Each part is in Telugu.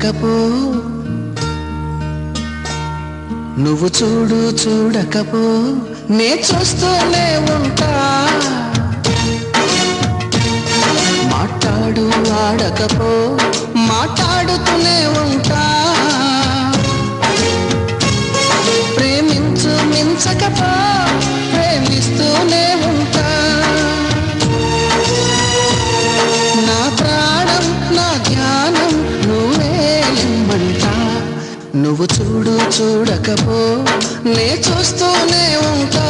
చూడకపో నువ్వు చూడకపో నే చూస్తూనే ఉంటా మాట్లాడు ఆడకపో మాట్లాడుతూనే ఉంటా ప్రేమించు మించకపో ప్రేమిస్తూనే ఉంటా నా ప్రాణం నా ధ్యానం నువ్వేమంటా నువ్వు చూడకపో నే చూస్తూనే ఉంటా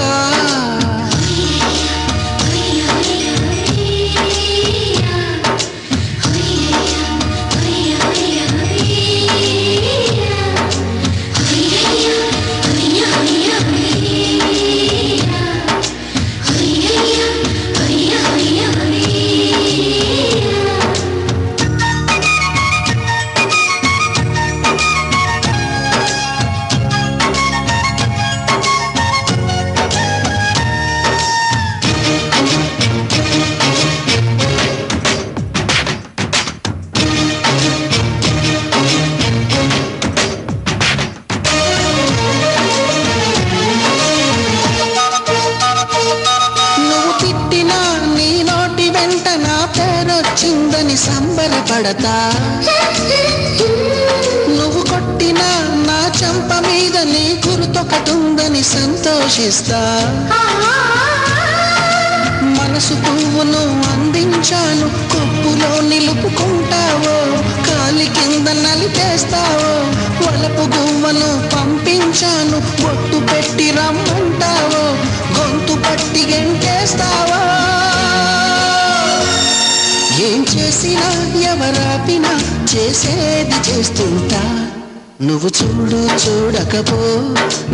చిందని సంబరపడతా నువ్వు కొట్టినా నా చెంప మీద నీ గుర్తొకటుందని సంతోషిస్తా మనసు పువ్వును అందించాను కొప్పులో నిలుపుకుంటావో కాలి కింద నలిపేస్తావో వలపు గువ్వను పంపించాను బొట్టు పెట్టి రమ్మంటావో గొంతు పట్టి గెంటేస్తావో ఏం చేసినా ఎవరాపినా చేసేది చేస్తుంటా నువ్వు చూడకపో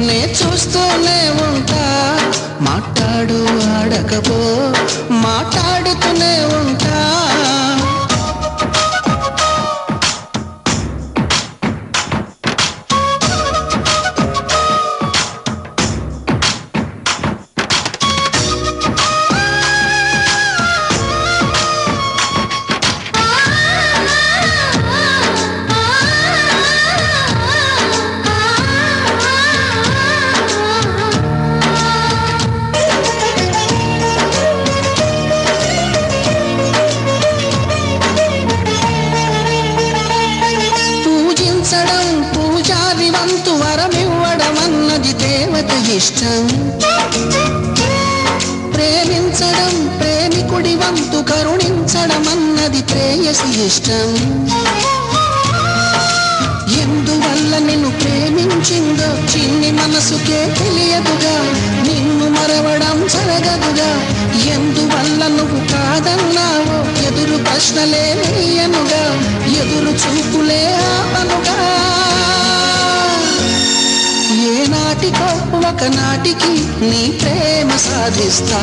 నే చూస్తూనే ఉంటా మాట్లాడు ఆడకపో మాట్లాడుతూనే ఉంటా పూజారి వంతు వరమివ్వడం అన్నది దేవత ఇష్టం ప్రేమించడం ప్రేమికుడి వంతు కరుణించడం అన్నది ప్రేయసి ఇష్టం ఎందువల్ల నిన్ను ప్రేమించిందో చిన్ని మనసుకే తెలియదుగా నిన్ను మరవడం జరగదుగా ఎందువల్ల నువ్వు కాదన్నావో ఎదురు ప్రశ్నలే వేయనుగా ఎదురు చూపులే ఆపనుగా ఏనాటికో ఒకనాటికి నీ ప్రేమ సాధిస్తా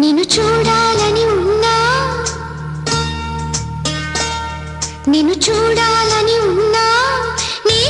నిన్ను చూడాలని ఉన్నా నిన్ను చూడాలని ఉన్నా నీ